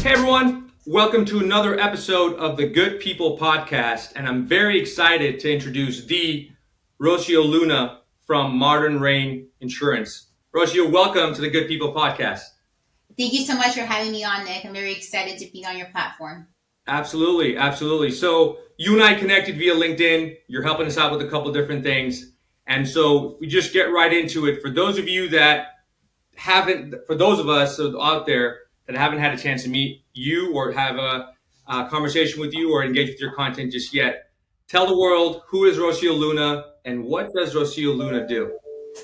Hey everyone, welcome to another episode of the Good People Podcast, and I'm very excited to introduce the Rocio Luna from Modern Rain Insurance. Rocio, welcome to the Good People Podcast. Thank you so much for having me on, Nick. I'm very excited to be on your platform. Absolutely. So you and I connected via LinkedIn. You're helping us out with a couple different things. And so we just get right into it. For those of you that for those of us out there that haven't had a chance to meet you or have a conversation with you or engage with your content just yet, tell the world, who is Rocio Luna and what does Rocio Luna do?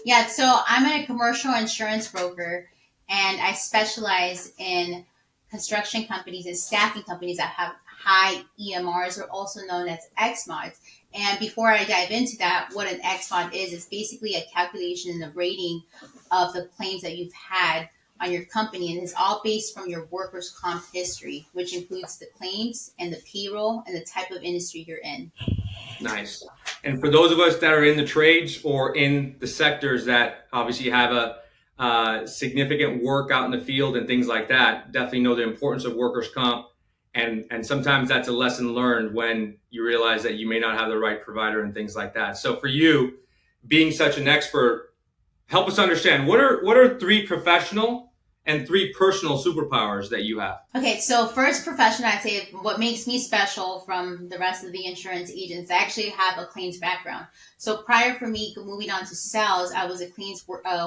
Yeah, so I'm a commercial insurance broker, and I specialize in construction companies and staffing companies that have high EMRs, or also known as XMODs. And before I dive into that, what an XMOD is basically a calculation and a rating of the claims that you've had on your company, and it's all based from your workers' comp history, which includes the claims and the payroll and the type of industry you're in. Nice. And for those of us that are in the trades or in the sectors that obviously have a significant work out in the field and things like that, definitely know the importance of workers' comp. And sometimes that's a lesson learned when you realize that you may not have the right provider and things like that. So for you, being such an expert, help us understand what are three professional and three personal superpowers that you have? Okay, so first profession, I'd say what makes me special from the rest of the insurance agents, I actually have a claims background. So prior for me moving on to sales, I was a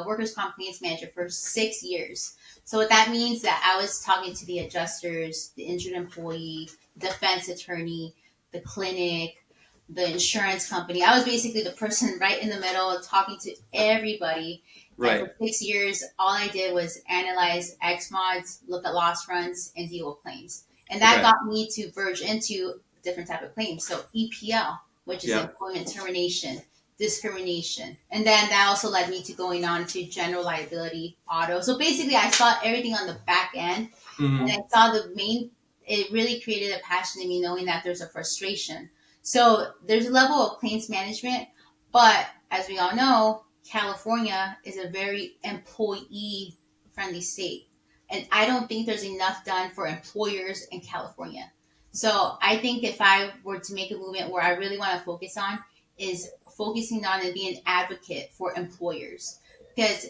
workers' comp claims manager for 6 years. So what that means that I was talking to the adjusters, the injured employee, defense attorney, the clinic, the insurance company. I was basically the person right in the middle talking to everybody. Right. And for 6 years, all I did was analyze XMODs, look at loss runs, and deal with claims. And that got me to verge into different type of claims. So EPL, which is employment termination, discrimination. And then that also led me to going on to general liability, auto. So basically, I saw everything on the back end. And I saw it really created a passion in me knowing that there's a frustration. So there's a level of claims management, but as we all know, California is a very employee-friendly state. And I don't think there's enough done for employers in California. So I think if I were to make a movement where I really want to focus on is focusing on and being an advocate for employers. Because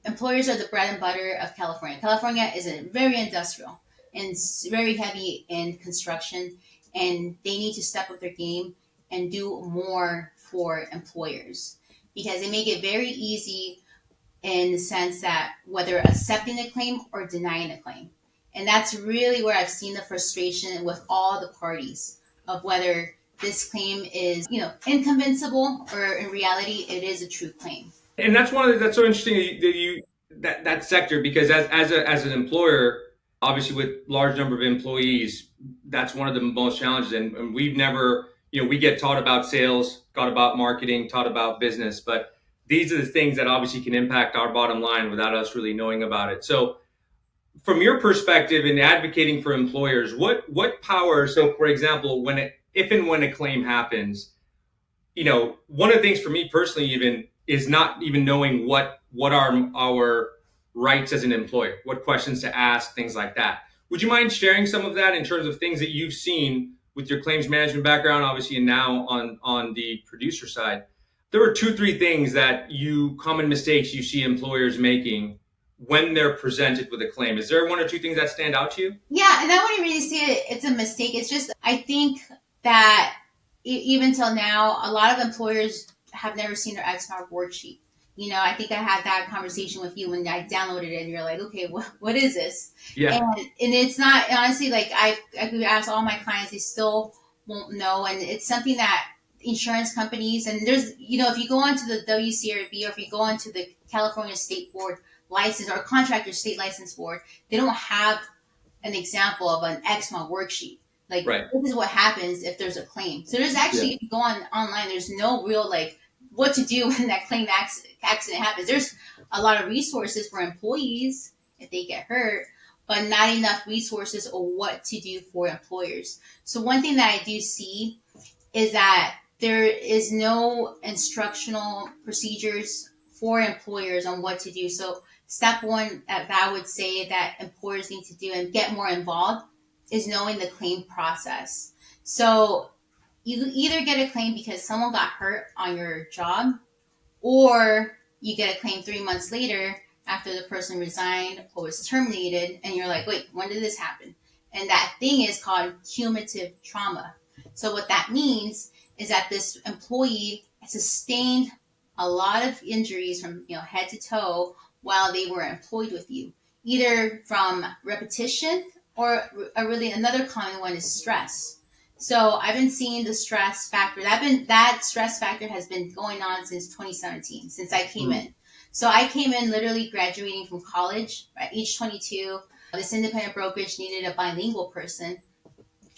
employers are the bread and butter of California. California is very industrial and very heavy in construction, and they need to step up their game and do more for employers, because they make it very easy in the sense that whether accepting a claim or denying a claim. And that's really where I've seen the frustration with all the parties of whether this claim is, inconvincible or in reality it is a true claim. And that's that's so interesting that sector, because as an employer, obviously with large number of employees, that's one of the most challenges. And we've never, we get taught about sales, taught about marketing, taught about business, but these are the things that obviously can impact our bottom line without us really knowing about it. So from your perspective in advocating for employers, what power, so for example, if and when a claim happens, one of the things for me personally even is not even knowing what are our rights as an employer, what questions to ask, things like that. Would you mind sharing some of that in terms of things that you've seen with your claims management background, obviously, and now on the producer side? There are 2-3 things common mistakes you see employers making when they're presented with a claim. Is there 1 or 2 things that stand out to you? Yeah, and I wouldn't really see it's a mistake. It's just, I think that even till now, a lot of employers have never seen their XMAR worksheet. I think I had that conversation with you when I downloaded it and you're like, okay, what is this? Yeah. And it's not, honestly, like I could ask all my clients, they still won't know. And it's something that insurance companies, and there's, if you go onto the WCRB or if you go onto the California State Board license or contractor state license board, they don't have an example of an XMA worksheet. Like, This is what happens if there's a claim. So there's actually, if you go online, there's no real, what to do when that claim accident happens. There's a lot of resources for employees if they get hurt, but not enough resources or what to do for employers. So one thing that I do see is that there is no instructional procedures for employers on what to do. So step one that I would say that employers need to do and get more involved is knowing the claim process. So you either get a claim because someone got hurt on your job, or you get a claim 3 months later after the person resigned or was terminated, and you're like, wait, when did this happen? And that thing is called cumulative trauma. So what that means is that this employee sustained a lot of injuries from head to toe while they were employed with you, either from repetition or really another common one is stress. So I've been seeing the stress factor. That stress factor has been going on since 2017, since I came in. So I came in literally graduating from college at age 22. This independent brokerage needed a bilingual person,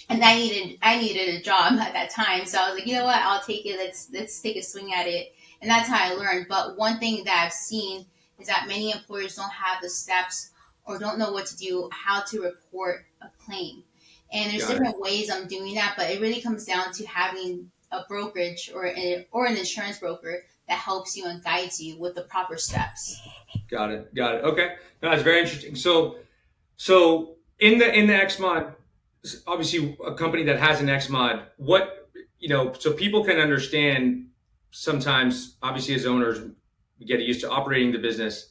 and I needed a job at that time. So I was like, you know what, I'll take it. Let's take a swing at it. And that's how I learned. But one thing that I've seen is that many employers don't have the steps or don't know what to do, how to report a claim. And there's different ways I'm doing that, but it really comes down to having a brokerage or an insurance broker that helps you and guides you with the proper steps. Got it. Okay, no, that's very interesting. So in the XMod, obviously a company that has an XMod, so people can understand sometimes, obviously as owners, we get used to operating the business.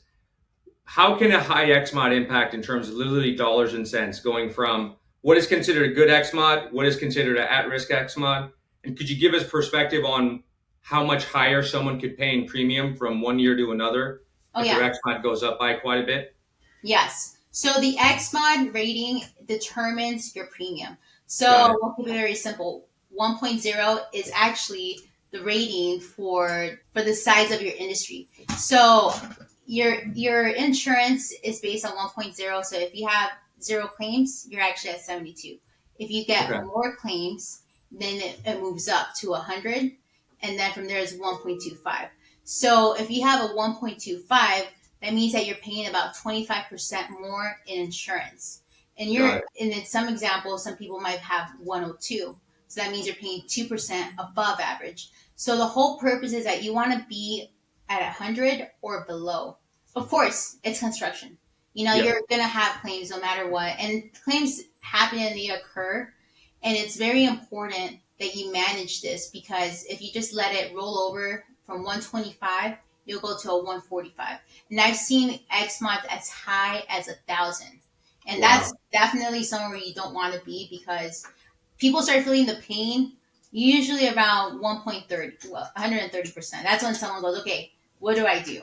How can a high XMod impact in terms of literally dollars and cents, going from what is considered a good XMod, what is considered an at-risk XMod? And could you give us perspective on how much higher someone could pay in premium from one year to another if their XMod goes up by quite a bit? Yes. So the XMod rating determines your premium. So we'll keep it very simple. 1.0 is actually the rating for the size of your industry. So your insurance is based on 1.0. So if you have 0 claims, you're actually at 72. If you get more claims, then it moves up to 100, and then from there is 1.25. So if you have a 1.25, that means that you're paying about 25% more in insurance. And in some examples, some people might have 102. So that means you're paying 2% above average. So the whole purpose is that you want to be at 100 or below. Of course, it's construction. You're going to have claims no matter what. And claims happen and they occur. And it's very important that you manage this, because if you just let it roll over from 125, you'll go to a 145. And I've seen XMODs as high as 1,000. And that's definitely somewhere you don't want to be, because people start feeling the pain usually around 1.30, 130%. That's when someone goes, okay, what do I do?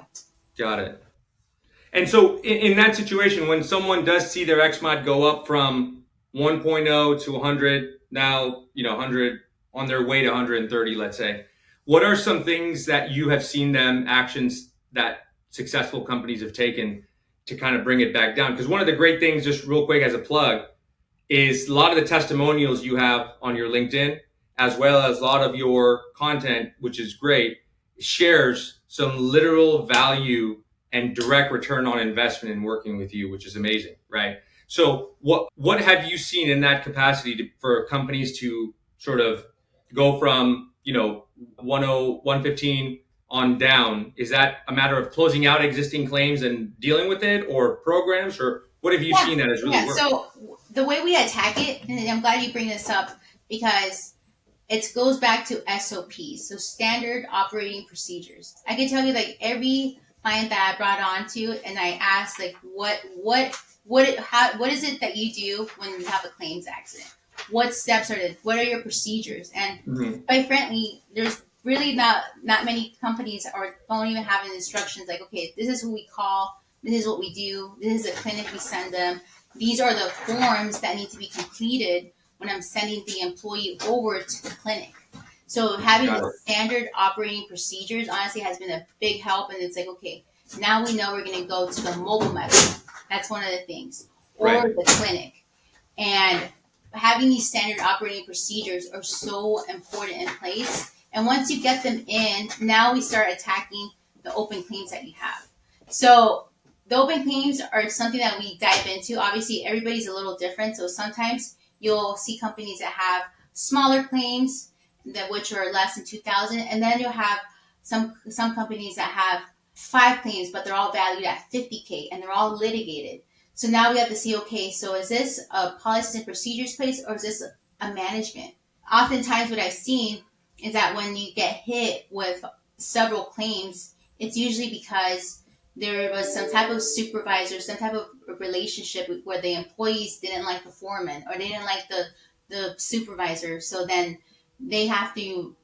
Got it. And so in that situation, when someone does see their XMod go up from 1.0 to 100, now, 100 on their way to 130, let's say, what are some things that you have seen actions that successful companies have taken to kind of bring it back down? Because one of the great things, just real quick as a plug, is a lot of the testimonials you have on your LinkedIn, as well as a lot of your content, which is great, shares some literal value and direct return on investment in working with you, which is amazing, right? So what have you seen in that capacity for companies to sort of go from 115 on down? Is that a matter of closing out existing claims and dealing with it, or programs, or what have you seen that has really worked? So the way we attack it, and I'm glad you bring this up, because it goes back to SOPs, so standard operating procedures. I can tell you, like, every client that I brought on to, and I asked, like, what is it that you do when you have a claims accident? What steps what are your procedures? And quite frankly, there's really not many companies don't even have instructions like, okay, this is who we call, this is what we do, this is a clinic we send them, these are the forms that need to be completed when I'm sending the employee over to the clinic. So having the standard operating procedures honestly has been a big help. And it's like, okay, now we know we're going to go to the mobile method. That's one of the things. Or the clinic. And having these standard operating procedures are so important in place. And once you get them in, now we start attacking the open claims that you have. So the open claims are something that we dive into. Obviously, everybody's a little different. So sometimes you'll see companies that have smaller claims, which are less than 2,000, and then you'll have some companies that have 5 claims, but they're all valued at 50K and they're all litigated. So now we have to see, okay, so is this a policies and procedures place or is this a management? Oftentimes, what I've seen is that when you get hit with several claims, it's usually because there was some type of supervisor, some type of relationship where the employees didn't like the foreman or they didn't like the supervisor. So then they have to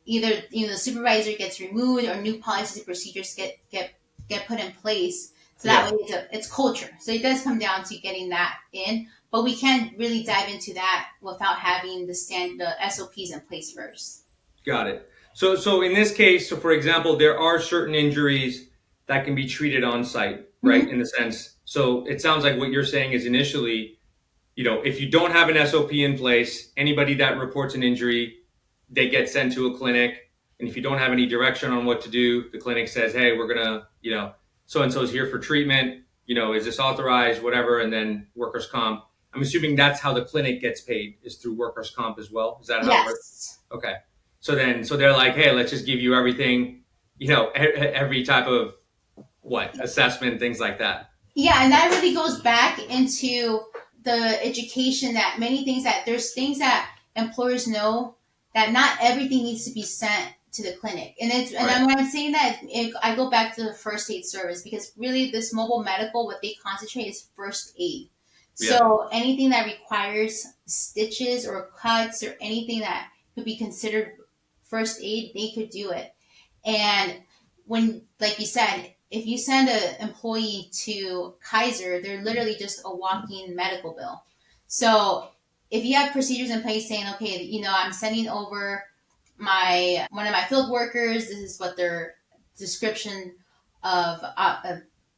either the supervisor gets removed or new policies and procedures get put in place. So that way it's culture. So it does come down to getting that in, but we can't really dive into that without having the SOPs in place first. Got it. So in this case, so for example, there are certain injuries that can be treated on site, right? Mm-hmm. In the sense, so it sounds like what you're saying is initially, if you don't have an SOP in place, anybody that reports an injury, they get sent to a clinic. And if you don't have any direction on what to do, the clinic says, hey, we're going to, so and so is here for treatment. Is this authorized, whatever, and then workers' comp. I'm assuming that's how the clinic gets paid, is through workers' comp as well. Is that how it works? Yes. Okay. So they're like, hey, let's just give you everything, every type of assessment, things like that. Yeah, and that really goes back into the education that there's things that employers know that not everything needs to be sent to the clinic. And when I'm saying that, I go back to the first aid service because really this mobile medical, what they concentrate is first aid. So anything that requires stitches or cuts or anything that could be considered first aid, they could do it. And when, like you said, if you send an employee to Kaiser, they're literally just a walking medical bill. So if you have procedures in place saying, okay, I'm sending over one of my field workers, this is what their description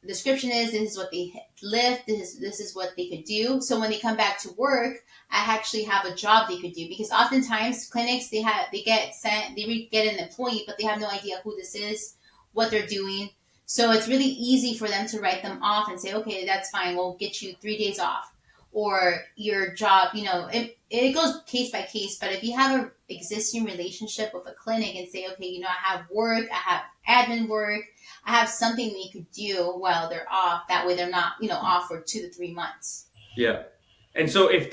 description is, this is what they lift, this is what they could do. So when they come back to work, I actually have a job they could do, because oftentimes clinics, they get an employee, but they have no idea who this is, what they're doing. So it's really easy for them to write them off and say, okay, that's fine, we'll get you 3 days off. Or your job, it goes case by case. But if you have an existing relationship with a clinic and say, okay, I have work, I have admin work, I have something they could do while they're off. That way they're not, off for 2 to 3 months. Yeah. And so in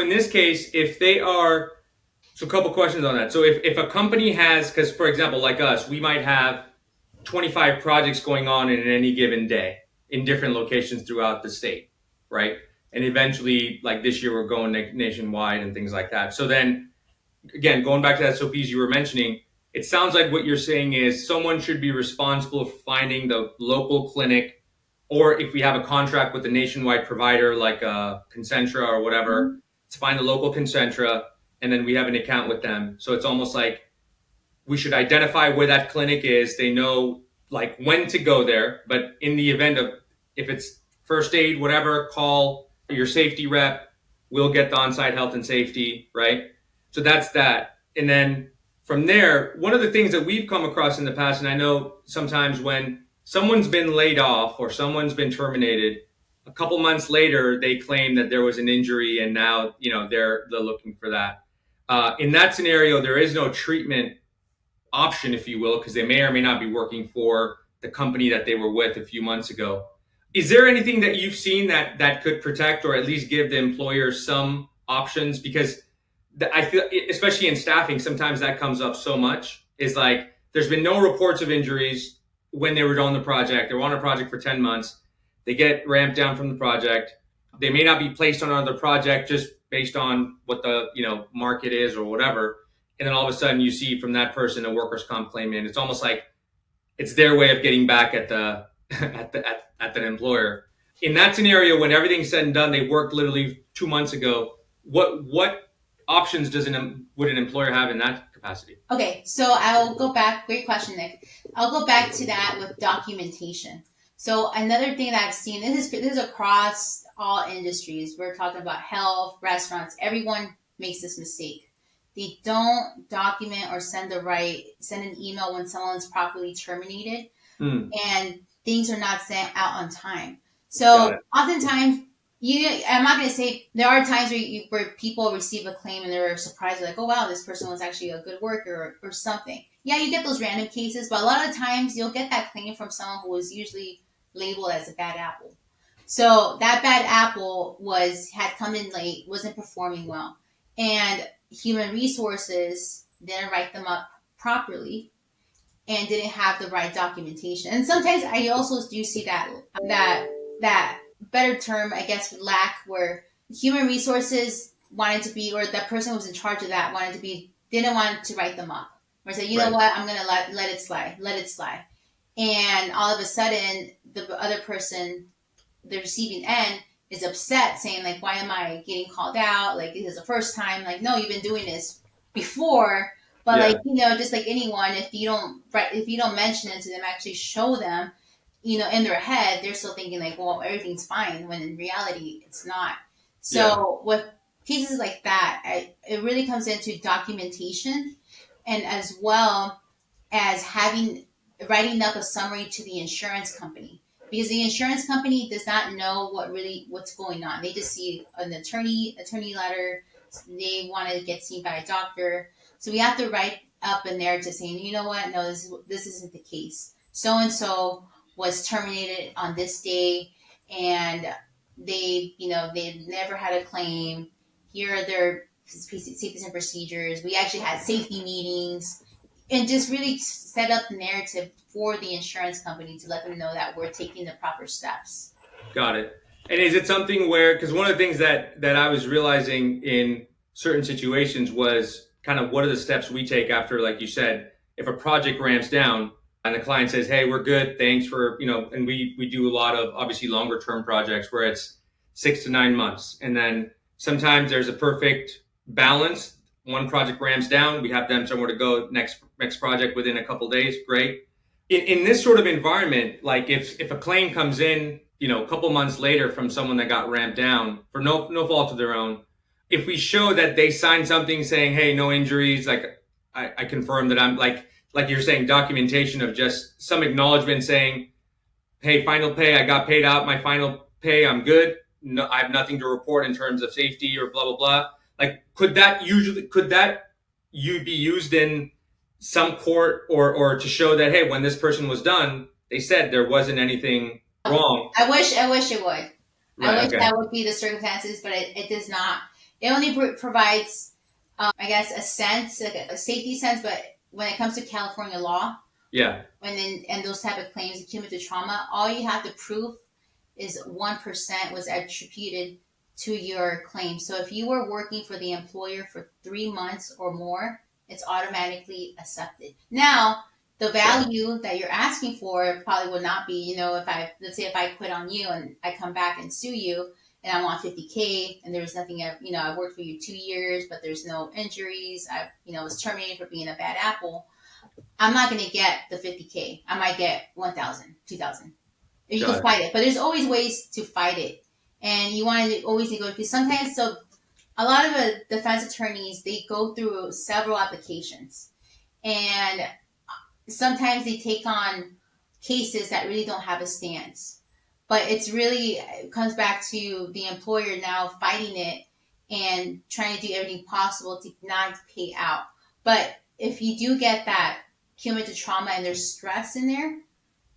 this case, so a couple questions on that. So if a company has, because for example, like us, we might have 25 projects going on in any given day in different locations throughout the state, right? And eventually, like this year, we're going nationwide and things like that. So then, again, going back to the SOPs you were mentioning, it sounds like what you're saying is someone should be responsible for finding the local clinic, or if we have a contract with a nationwide provider like Concentra or whatever, to find the local Concentra, and then we have an account with them. So it's almost like we should identify where that clinic is. They know like when to go there, but in the event of, if it's first aid, whatever, call your safety rep, we'll get the on-site health and safety, right? So that's that. And then from there, one of the things that we've come across in the past, and I know sometimes when someone's been laid off or someone's been terminated, a couple months later, they claim that there was an injury and now, they're looking for that. In that scenario, there is no treatment option, if you will, because they may or may not be working for the company that they were with a few months ago. Is there anything that you've seen that could protect or at least give the employer some options? Because I feel, especially in staffing, sometimes that comes up so much, is like there's been no reports of injuries when they were on the project. They were on a project for 10 months. They get ramped down from the project. They may not be placed on another project just based on what the market is or whatever. And then all of a sudden you see from that person a workers' comp claim in. It's almost like it's their way of getting back at the at the employer. In that scenario, when everything's said and done, they worked literally 2 months ago. What options would an employer have in that capacity? Okay, so I'll go back. Great question, Nick. I'll go back to that with documentation. So another thing that I've seen, this is across all industries. We're talking about health, restaurants. Everyone makes this mistake. They don't document or send an email when someone's properly terminated, and things are not sent out on time. So oftentimes, I'm not going to say, there are times where people receive a claim and they're surprised, like, oh wow, this person was actually a good worker or something. yeah, you get those random cases, but a lot of times you'll get that claim from someone who was usually labeled as a bad apple. So that bad apple had come in late, wasn't performing well, and human resources didn't write them up properly and didn't have the right documentation. And sometimes I also do see that better term, I guess, lack, where human resources wanted to be, or that person who was in charge of that wanted to be, didn't want to write them up, or say, you know Right. what, I'm gonna let it slide, let it slide, and all of a sudden the other person, the receiving end, is upset, saying like, why am I getting called out? Like, this is the first time. Like, no, you've been doing this before. But like, Yeah. just like anyone, if you don't mention it to them, actually show them, in their head, they're still thinking like, well, everything's fine, when in reality it's not. Yeah. So with cases like that, it really comes into documentation, and as well as writing up a summary to the insurance company, because the insurance company does not know what's going on. They just see an attorney letter. They want to get seen by a doctor, so we have to write up a narrative saying, you know what, no, this isn't the case. So and so was terminated on this day, and they never had a claim. Here are their safety and procedures. We actually had safety meetings, and just really set up the narrative for the insurance company to let them know that we're taking the proper steps. Got it. And is it something where, because one of the things that I was realizing in certain situations was kind of what are the steps we take after, like you said, if a project ramps down and the client says, hey, we're good, thanks for, and we do a lot of obviously longer term projects where it's 6 to 9 months. And then sometimes there's a perfect balance. One project ramps down, we have them somewhere to go next project within a couple days. Great. In this sort of environment, like if a claim comes in, a couple months later from someone that got ramped down for no fault of their own, if we show that they signed something saying, hey, no injuries, like I confirm that I'm like you're saying, documentation of just some acknowledgement saying, hey, final pay, I got paid out my final pay, I'm good. No, I have nothing to report in terms of safety or blah blah blah. Like, could that you be used in some court, or to show that, hey, when this person was done, they said there wasn't anything wrong. I wish it would. I Right. wish Okay. that would be the circumstances, but it does not. It only provides, I guess, a sense, like a safety sense. But when it comes to California law, Yeah. and those type of claims, cumulative trauma, all you have to prove is 1% was attributed to your claim. So if you were working for the employer for 3 months or more, it's automatically accepted. Now, the Got it. value that you're asking for probably would not be, let's say if I quit on you and I come back and sue you and I want 50K, and there's nothing, I worked for you 2 years, but there's no injuries. I was terminated for being a bad apple. I'm not going to get the 50K. I might get 1,000, 2,000. You can Got it. fight it, but there's always ways to fight it, and you want to always negotiate. Because sometimes, so a lot of the defense attorneys, they go through several applications, and sometimes they take on cases that really don't have a stance. But it comes back to the employer now fighting it and trying to do everything possible to not pay out. But if you do get that cumulative trauma and there's stress in there,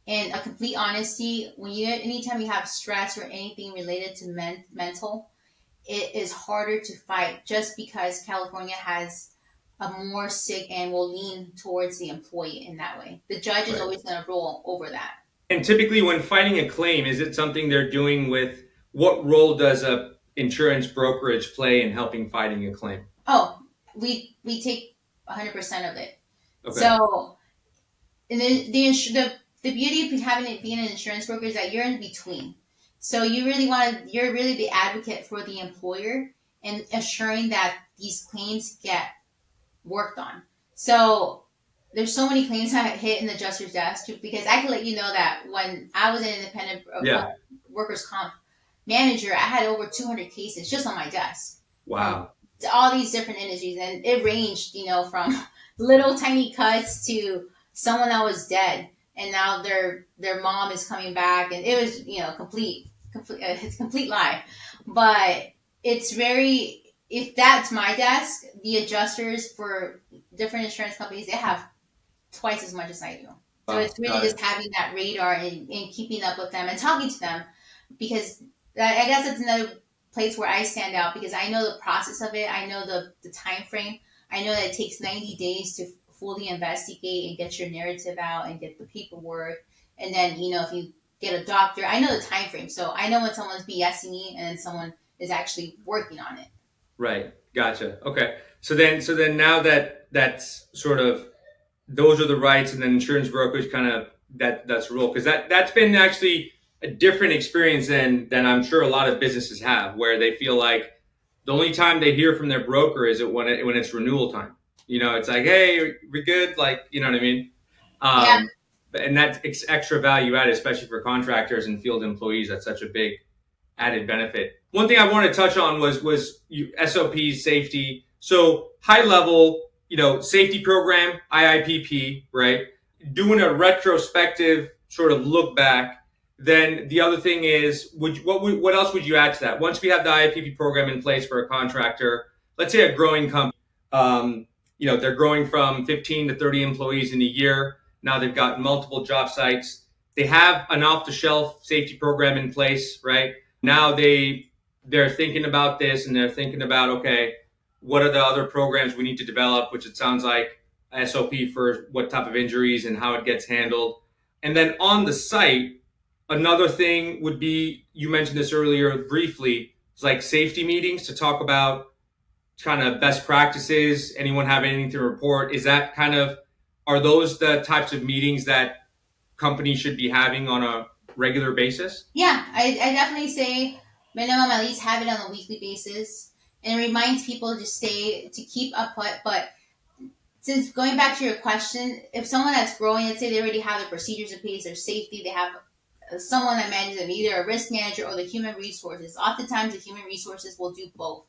and a complete honesty, anytime you have stress or anything related to mental, it is harder to fight, just because California has a more sick and will lean towards the employee in that way. The judge is Right. always going to rule over that. And typically, when fighting a claim, is it something they're doing with, what role does a insurance brokerage play in helping fighting a claim? Oh, we take 100% of it. Okay. So, and then the beauty of having it being an insurance broker is that you're in between. So you're really the advocate for the employer and assuring that these claims get worked on. So there's so many claims that hit an adjuster's desk, because I can let you know that when I was an independent Yeah. workers comp manager, I had over 200 cases just on my desk from Wow. all these different industries, and it ranged, from little tiny cuts to someone that was dead, and now their mom is coming back, and it was, it's complete lie. But it's very, if that's my desk, the adjusters for different insurance companies, they have twice as much as I do. So Wow, it's really got just it. having that radar and keeping up with them and talking to them, because I guess that's another place where I stand out, because I know the process of it. I know the time frame. I know that it takes 90 days to fully investigate and get your narrative out and get the paperwork. And then, if you get a doctor, I know the time frame. So I know when someone's BSing me and then someone is actually working on it. Right. Gotcha. Okay. So then now that that's sort of those are the rights, and then insurance brokerage kind of that's rule, because that's been actually a different experience than I'm sure a lot of businesses have, where they feel like the only time they hear from their broker is when it's renewal time. It's like, hey, we're good, like, you know what I mean. Yeah. um and that's extra value added, especially for contractors and field employees. That's such a big added benefit. One thing I wanted to touch on was SOPs, safety. So high level, safety program, IIPP, right? Doing a retrospective sort of look back. Then the other thing is, what else would you add to that? Once we have the IIPP program in place for a contractor, let's say a growing company, they're growing from 15 to 30 employees in a year. Now they've got multiple job sites. They have an off-the-shelf safety program in place, right? Now they're thinking about this, and they're thinking about, okay, what are the other programs we need to develop, which it sounds like SOP for what type of injuries and how it gets handled. And then on the site, another thing would be, you mentioned this earlier briefly, it's like safety meetings to talk about kind of best practices. Anyone have anything to report? Is that kind of, are those the types of meetings that companies should be having on a regular basis? Yeah, I definitely say minimum at least have it on a weekly basis, and it reminds people to stay to keep up. But since going back to your question, if someone that's growing, let's say they already have their procedures in place, their safety, they have someone that manages them, either a risk manager or the human resources. Oftentimes, the human resources will do both.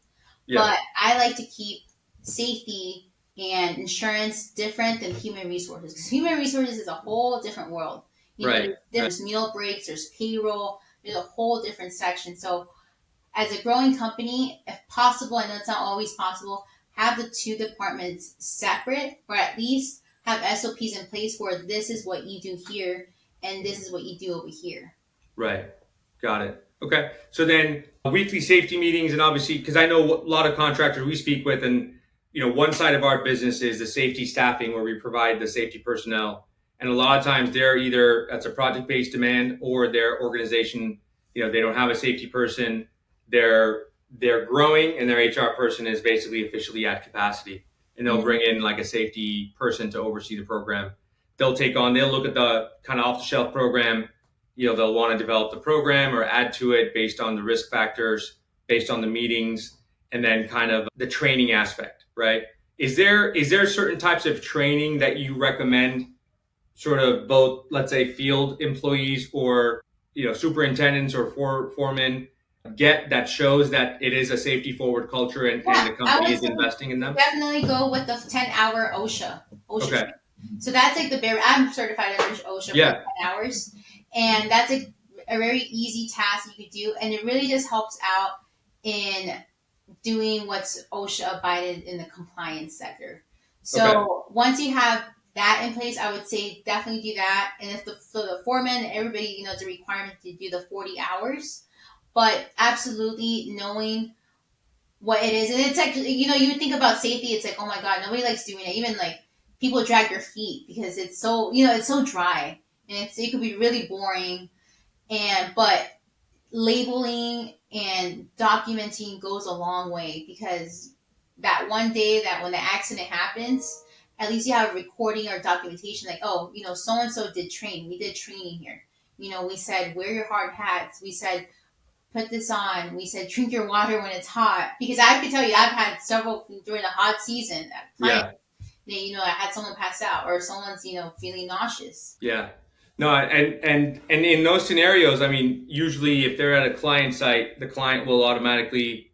Yeah. But I like to keep safety and insurance different than human resources, because human resources is a whole different world. Right. There's meal breaks, there's payroll, there's a whole different section. So as a growing company, if possible, I know it's not always possible, have the two departments separate, or at least have SOPs in place where this is what you do here and this is what you do over here. Right. Got it. Okay. So then weekly safety meetings, and obviously, because I know a lot of contractors we speak with, and one side of our business is the safety staffing, where we provide the safety personnel, and a lot of times they're either that's a project based demand, or their organization, they don't have a safety person. They're growing, and their HR person is basically officially at capacity, and they'll Mhm. bring in like a safety person to oversee the program. They'll look at the kind of off the shelf program. They'll want to develop the program or add to it based on the risk factors, based on the meetings, and then kind of the training aspect, right? Is there certain types of training that you recommend, sort of both, let's say, field employees or superintendents or foremen get, that shows that it is a safety forward culture, and Yeah, the I company would is say investing in them? definitely go with the 10-hour OSHA Okay. training. So that's like the bare. I'm certified under OSHA for Yeah. 10 hours, and that's a very easy task you could do, and it really just helps out in doing what's OSHA abided in the compliance sector. Okay. So once you have that in place, I would say definitely do that. And if the foreman, everybody, it's a requirement to do the 40 hours, but absolutely knowing what it is. And it's like, you would think about safety, it's like, oh my God, nobody likes doing it. Even like people drag their feet because it's so, it's so dry, and it could be really boring. But labeling and documenting goes a long way, because that one day that when the accident happens, at least you have a recording or documentation like, oh, so and so did train. We did training here. We said wear your hard hats. We said put this on. We said drink your water when it's hot. Because I have to tell you, I've had several during the hot season at clients. Yeah. I had someone pass out, or someone's feeling nauseous. Yeah. No, and in those scenarios, I mean, usually if they're at a client site, the client will automatically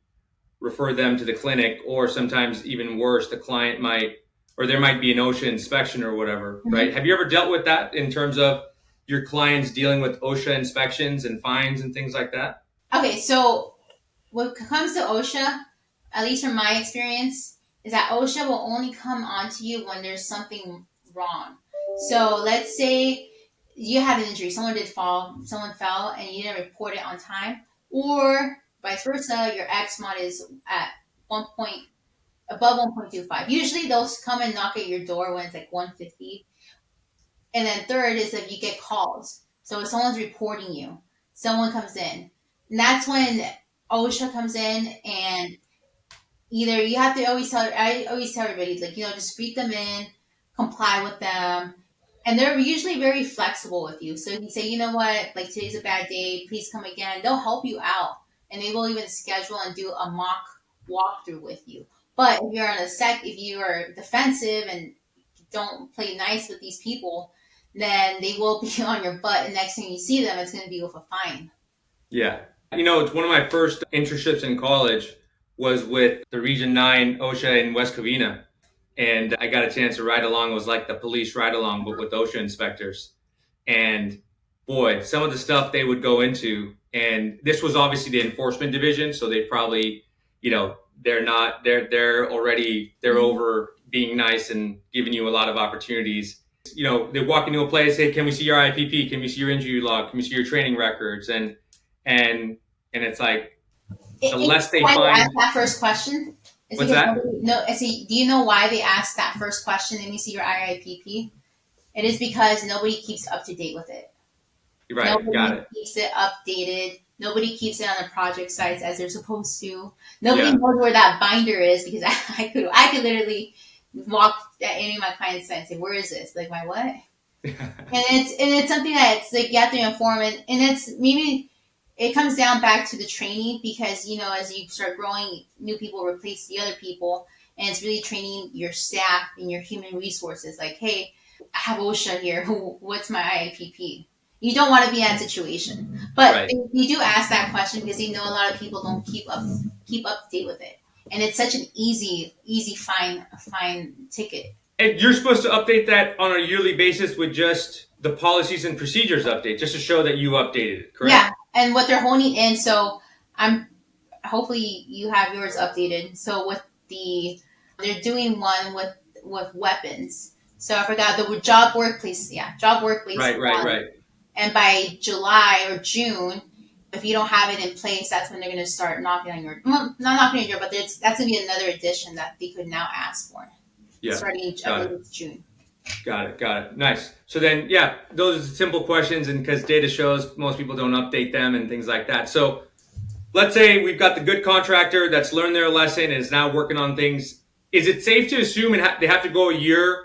refer them to the clinic, or sometimes even worse, the client might, or there might be an OSHA inspection or whatever, right? Have you ever dealt with that in terms of your clients dealing with OSHA inspections and fines and things like that? Okay, so when it comes to OSHA, at least from my experience, is that OSHA will only come onto you when there's something wrong. So let's say you had an injury, someone fell, and you didn't report it on time, or vice versa, your X mod is at 1 point above 1.25. Usually those come and knock at your door when it's like 150. And then third is if you get calls. So if someone's reporting you, someone comes in. And that's when OSHA comes in, and either you have to I always tell everybody, like, just greet them in, comply with them. And they're usually very flexible with you. So if you say, you know what, like today's a bad day, please come again, they'll help you out. And they will even schedule and do a mock walkthrough with you. But if you are defensive and don't play nice with these people, then they will be on your butt. And next time you see them, it's going to be with a fine. Yeah. It's one of my first internships in college was with the Region 9 OSHA in West Covina. And I got a chance to ride along. It was like the police ride along, but with OSHA inspectors. And boy, some of the stuff they would go into, and this was obviously the enforcement division. So they probably, they're over being nice and giving you a lot of opportunities. They walk into a place, hey, can we see your IPP? Can we see your injury log? Can we see your training records? And it's like the less they Why they find. ask that first question? What's that? No, do you know why they ask that first question? Let me see your IIPP. It is because nobody keeps up to date with it. Right, Nobody got it. keeps it updated. Nobody keeps it on the project sites as they're supposed to. Nobody Yeah. knows where that binder is, because I could literally walk at any of my clients' sites and say, "Where is this? Like, my what?" And it's something that it's like you have to inform, and it's maybe it comes down back to the training, because as you start growing, new people replace the other people, and it's really training your staff and your human resources. Like, hey, I have OSHA here. What's my IIPP? You don't want to be in that situation, but Right. they do ask that question because they know a lot of people don't keep up to date with it, and it's such an easy fine ticket. And you're supposed to update that on a yearly basis with just the policies and procedures update, just to show that you updated it, correct? Yeah, and what they're honing in. So I'm hopefully you have yours updated. So they're doing one with weapons. So I forgot the job workplace. Yeah, job workplace. Right. And by July or June, if you don't have it in place, that's when they're going to start knocking on your, well, not knocking on your door, but that's going to be another addition that they could now ask for. Yeah. Starting, I believe it's June. Got it. Nice. So then, yeah, those are simple questions, and because data shows most people don't update them and things like that. So let's say we've got the good contractor that's learned their lesson and is now working on things. Is it safe to assume they have to go a year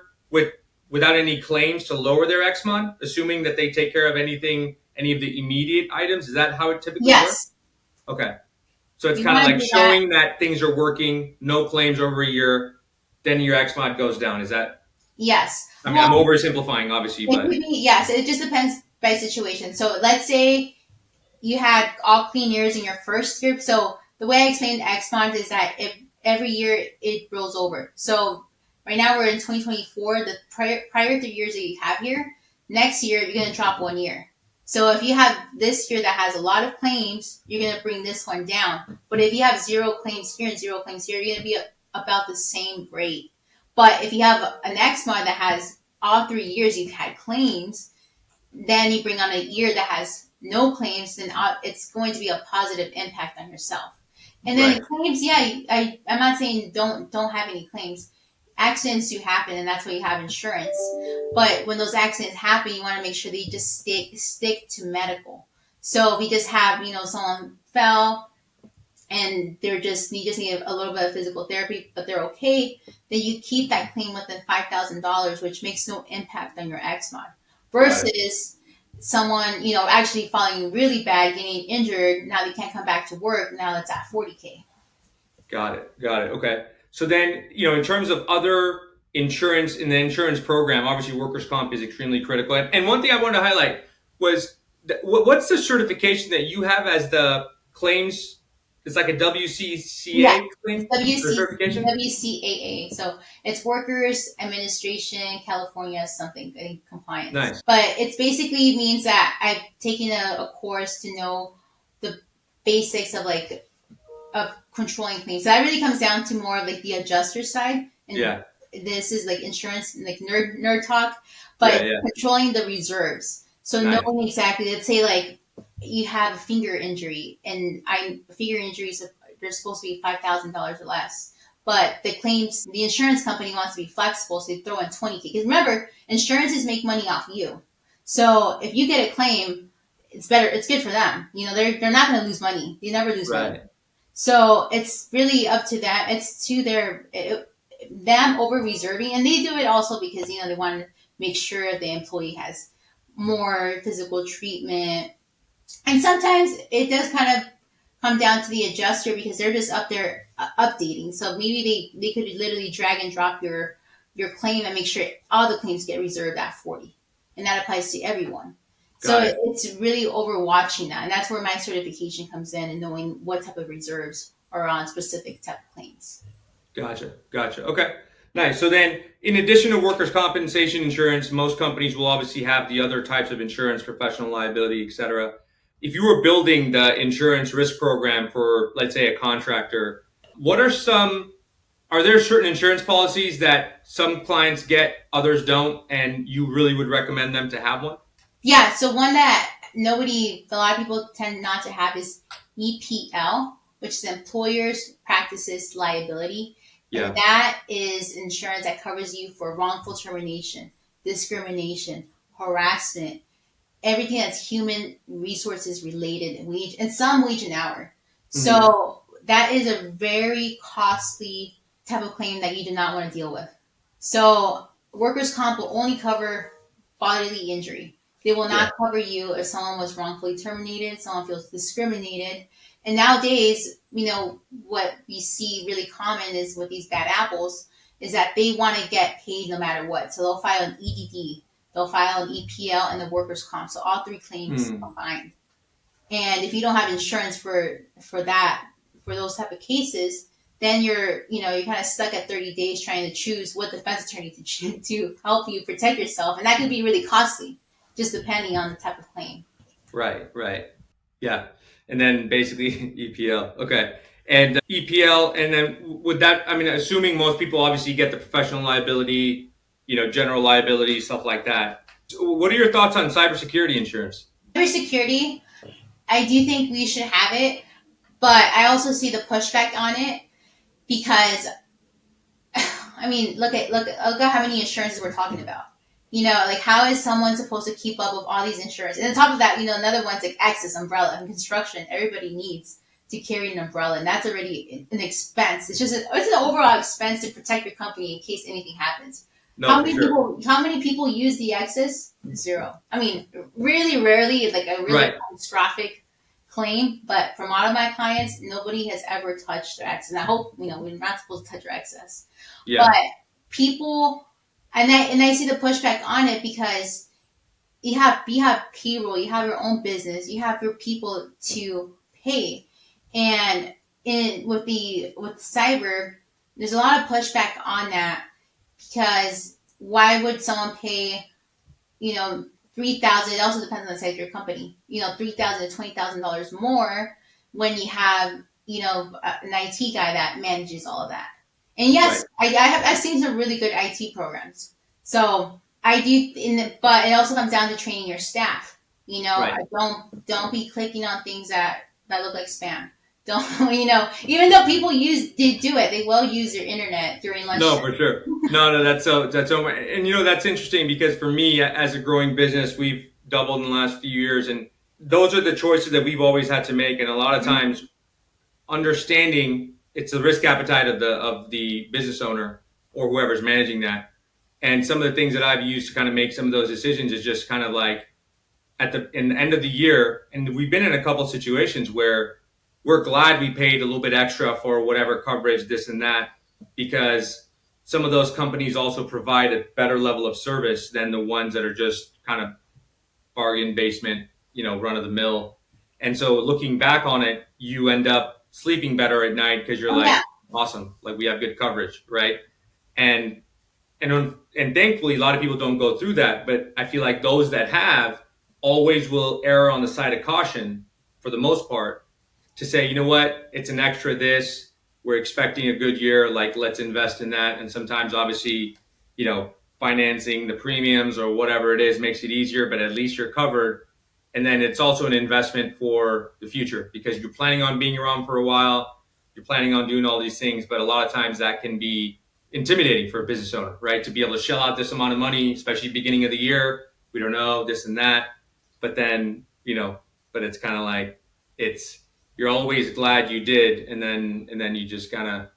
without any claims to lower their XMON, assuming that they take care of any of the immediate items? Is that how it typically works? Okay. So it's kind of like showing that things are working, no claims over a year, then your XMOD goes down. Is that? Yes. I mean, I'm oversimplifying, obviously, but. Yes, it just depends by situation. So let's say you had all clean years in your first year. So the way I explained XMOD is that every year it rolls over. So right now we're in 2024. The prior 3 years that you have here, next year you're going to drop 1 year. So if you have this year that has a lot of claims, you're going to bring this one down. But if you have 0 claims here and 0 claims here, you're going to be about the same rate. But if you have an XMOD that has all 3 years you've had claims, then you bring on a year that has no claims, then it's going to be a positive impact on yourself. And then claims, I'm not saying don't have any claims. Accidents do happen, and that's why you have insurance. But when those accidents happen, you want to make sure that you just stick to medical. So if we just have, someone fell and you just need a little bit of physical therapy, but they're okay, then you keep that claim within $5,000, which makes no impact on your XMOD. Versus someone, actually falling really bad, getting injured, now they can't come back to work, now it's at $40K. Got it. Okay. So then, in terms of other insurance in the insurance program, obviously workers' comp is extremely critical. And one thing I wanted to highlight was, what's the certification that you have as the claims? It's like a WCCA claim certification? WCAA. So it's Workers Administration California something compliance. Nice. But it's basically means that I've taken a course to know the basics of controlling claims. So that really comes down to more of like the adjuster side. And this is like insurance, like nerd talk, Yeah, but yeah. controlling the reserves. So Nice. knowing exactly, let's say like you have a finger injury, and finger injuries, they're supposed to be $5,000 or less. But the insurance company wants to be flexible, so they throw in 20K. Because remember, insurances make money off you. So if you get a claim, it's better. It's good for them. They're not going to lose money. They never lose money. Right. So it's really up to them. It's to them over reserving, and they do it also because they want to make sure the employee has more physical treatment. And sometimes it does kind of come down to the adjuster because they're just up there updating. So maybe they could literally drag and drop your claim and make sure all the claims get reserved at 40, and that applies to everyone. So Got it. it's really overwatching that, and that's where my certification comes in and knowing what type of reserves are on specific type of claims. Gotcha. Okay. Nice. So then, in addition to workers' compensation insurance, most companies will obviously have the other types of insurance, professional liability, etc. If you were building the insurance risk program for, let's say, a contractor, what are there certain insurance policies that some clients get, others don't, and you really would recommend them to have one? Yeah, so one that a lot of people tend not to have is EPL, which is Employers Practices Liability. And Yeah. that is insurance that covers you for wrongful termination, discrimination, harassment, everything that's human resources related, and some wage and hour. Hmm. So that is a very costly type of claim that you do not want to deal with. So workers' comp will only cover bodily injury. They will Yeah. not cover you if someone was wrongfully terminated, someone feels discriminated. And nowadays, what we see really common is with these bad apples is that they want to get paid no matter what. So they'll file an EDD, they'll file an EPL, and the workers' comp. So all three claims Hmm. combined. And if you don't have insurance for those type of cases, then you're kind of stuck at 30 days trying to choose what defense attorney to help you protect yourself, and that can be really costly, just depending on the type of claim. Right. Yeah. And then basically EPL. Okay. And EPL, and then would that, I mean, assuming most people obviously get the professional liability, general liability, stuff like that. So what are your thoughts on cybersecurity insurance? Cybersecurity, I do think we should have it, but I also see the pushback on it because I mean, look at how many insurances we're talking about. Like how is someone supposed to keep up with all these insurance? And on top of that, another one's like access umbrella and construction. Everybody needs to carry an umbrella, and that's already an expense. It's an overall expense to protect your company in case anything happens. No, for sure. How many people use the access? Zero. I mean, really rarely, like a really Right. catastrophic claim. But from all of my clients, nobody has ever touched their access. And I hope we're not supposed to touch our access. Yeah. But people, and I see the pushback on it because you have payroll, you have your own business, you have your people to pay, and with cyber, there's a lot of pushback on that because why would someone pay 3,000? It also depends on the size of your company. $3,000 to $20,000 more when you have an IT guy that manages all of that. And yes, Right. I've seen some really good IT programs. So I do, but it also comes down to training your staff. Right. Don't be clicking on things that look like spam. Don't even though people do it, they will use your internet during lunch. No, for sure. No, that's so, and that's interesting because for me, as a growing business, we've doubled in the last few years, and those are the choices that we've always had to make. And a lot of times, understanding it's the risk appetite of the business owner or whoever's managing that. And some of the things that I've used to kind of make some of those decisions is just kind of like in the end of the year, and we've been in a couple situations where we're glad we paid a little bit extra for whatever coverage, this and that, because some of those companies also provide a better level of service than the ones that are just kind of bargain basement, run of the mill. And so looking back on it, you end up sleeping better at night because you're Oh like, yeah, awesome, like we have good coverage, right? And and thankfully, a lot of people don't go through that, but I feel like those that have always will err on the side of caution for the most part to say, you know what, it's an extra this. we're expecting a good year, like let's invest in that. And sometimes obviously, financing the premiums or whatever it is makes it easier, but at least you're covered. And then it's also an investment for the future because you're planning on being around for a while. You're planning on doing all these things, but a lot of times that can be intimidating for a business owner, right? To be able to shell out this amount of money, especially beginning of the year. We don't know this and that, but then, but it's kind of like it's you're always glad you did, and then you just kind of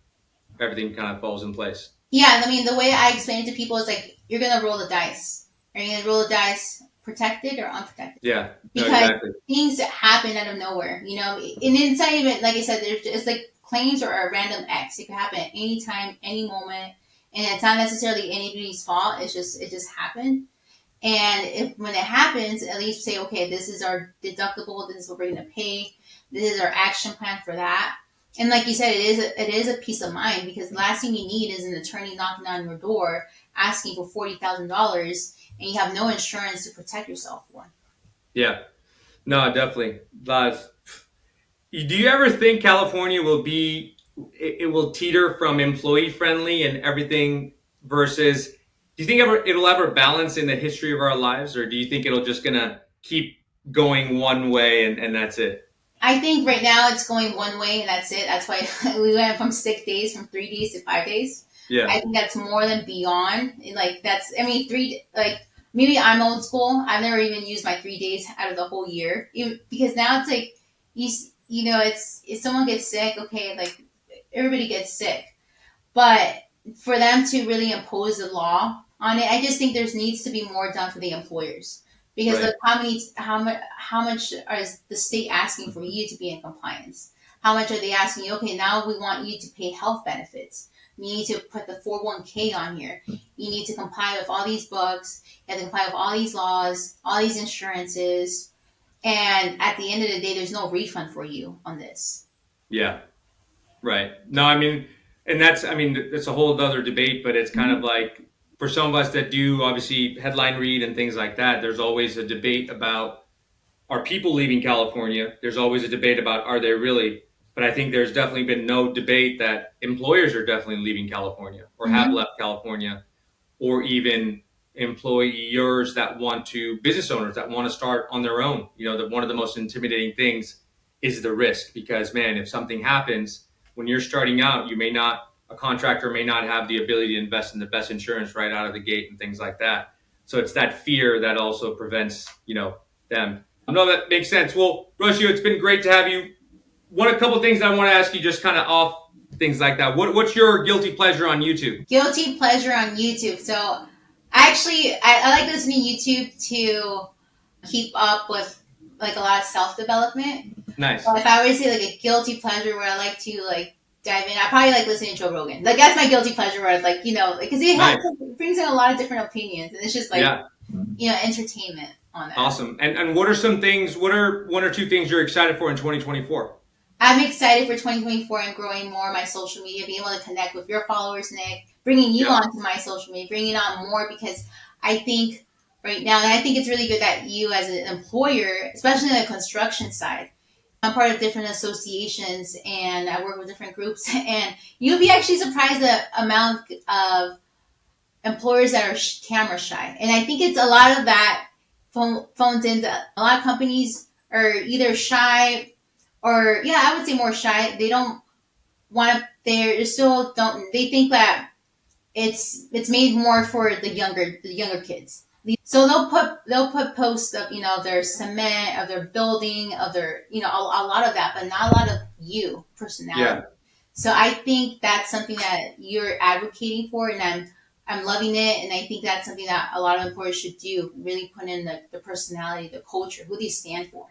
everything kind of falls in place. Yeah, I mean, the way I explain it to people is like you're gonna roll the dice. Are you gonna roll the dice protected or unprotected? Yeah, no, Because exactly. things happen out of nowhere, and it's not even like I said. It's like claims are a random X. It can happen at any time, any moment, and it's not necessarily anybody's fault. It just happened. And if when it happens, at least say, okay, this is our deductible. This is what we're going to pay. This is our action plan for that. And like you said, it is a peace of mind because the last thing you need is an attorney knocking on your door asking for $40,000 and you have no insurance to protect yourself for. Yeah, no, definitely. Do you ever think California it will teeter from employee friendly and everything versus, do you think it'll ever balance in the history of our lives, or do you think it'll just gonna keep going one way and that's it? I think right now it's going one way and that's it. That's why we went from 6 days, from 3 days to 5 days. Yeah, I think that's more than beyond. Like that's, I mean, like maybe I'm old school. I've never even used my 3 days out of the whole year, because now it's like it's if someone gets sick, okay, like everybody gets sick, but for them to really impose the law on it, I just think there needs to be more done for the employers because right. look how much is the state asking for you to be in compliance? How much are they asking you? Okay, now we want you to pay health benefits. You need to put the 401k on here. You need to comply with all these books. You have to comply with all these laws, all these insurances. And at the end of the day, there's no refund for you on this. Yeah, right. No, I mean, and that's a whole other debate, but it's kind of like for some of us that do obviously headline read and things like that, there's always a debate about, are people leaving California? There's always a debate about, are they really? But I think there's definitely been no debate that employers are definitely leaving California or have Mm-hmm. left California, or even employers that business owners that want to start on their own. That one of the most intimidating things is the risk because, man, if something happens when you're starting out, a contractor may not have the ability to invest in the best insurance right out of the gate and things like that. So it's that fear that also prevents, them. No, that makes sense. Well, Rocio, it's been great to have you. A couple things I want to ask you, just kind of off things like that. What's your guilty pleasure on YouTube? Guilty pleasure on YouTube. So actually, I like listening to YouTube to keep up with like a lot of self development. Nice. But if I were to say like a guilty pleasure where I like to like dive in, I probably like listening to Joe Rogan. Like that's my guilty pleasure where it's like because Nice. it brings in a lot of different opinions and it's just like Yeah. entertainment on that. Awesome. And what are some things? What are one or two things you're excited for in 2024? I'm excited for 2024 and growing more of my social media, being able to connect with your followers, Nick, bringing you Yep. onto my social media, bringing on more because I think right now, and I think it's really good that you as an employer, especially on the construction side, I'm part of different associations and I work with different groups and you'll be actually surprised the amount of employers that are camera shy. And I think it's a lot of that phones into a lot of companies are either shy or yeah, I would say more shy. They don't want to. They still don't. They think that it's made more for the younger kids. So they'll put posts of their cement of their building of their a lot of that, but not a lot of you personality. Yeah. So I think that's something that you're advocating for, and I'm loving it, and I think that's something that a lot of employers should do. Really put in the personality, the culture, who they stand for.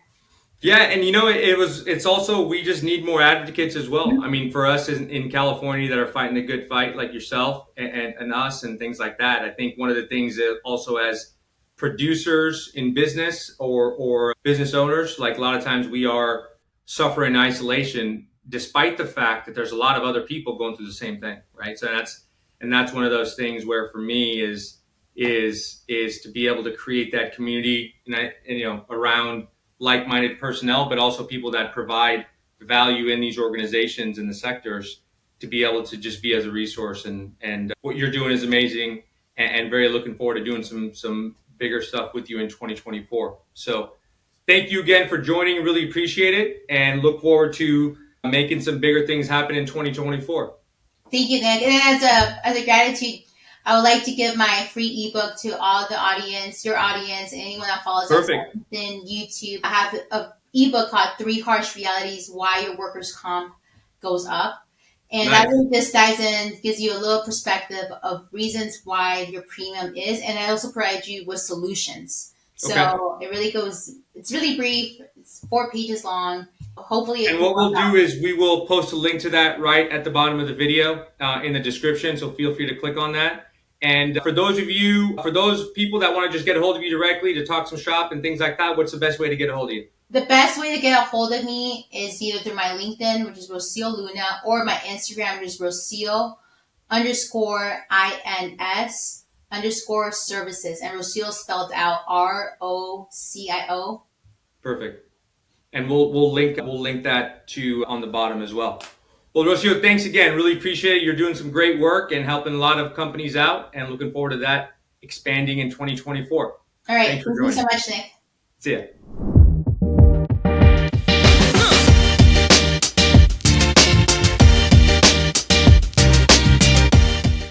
Yeah, and it's also, we just need more advocates as well. I mean, for us in California that are fighting a good fight like yourself and us and things like that, I think one of the things that also as producers in business or business owners, like a lot of times we are suffering isolation despite the fact that there's a lot of other people going through the same thing, right? So that's one of those things where for me is to be able to create that community around like-minded personnel, but also people that provide value in these organizations and the sectors. to be able to just be as a resource. And what you're doing is amazing, and very looking forward to doing some bigger stuff with you in 2024. So thank you again for joining. Really appreciate it, and look forward to making some bigger things happen in 2024. Thank you, Nick. And as a gratitude, I would like to give my free ebook to all the audience, your audience, and anyone that follows us Perfect. on YouTube. I have an ebook called Three Harsh Realities Why Your Workers' Comp Goes Up. And that Nice. really just dives in, gives you a little perspective of reasons why your premium is, and I also provide you with solutions. So Okay. it really goes, it's really brief, it's 4 pages long. Hopefully, And what we'll do is we will post a link to that right at the bottom of the video in the description. So feel free to click on that. And for those people that want to just get a hold of you directly to talk some shop and things like that, what's the best way to get a hold of you? The best way to get a hold of me is either through my LinkedIn, which is Rocio Luna, or my Instagram, which is Rocio _INS _services. And Rocio spelled out ROCIO. Perfect. And we'll link that to on the bottom as well. Well, Rocio, thanks again. Really appreciate it. You're doing some great work and helping a lot of companies out, and looking forward to that expanding in 2024. All right. Thanks for Thank you so joining. much, Nick. See ya.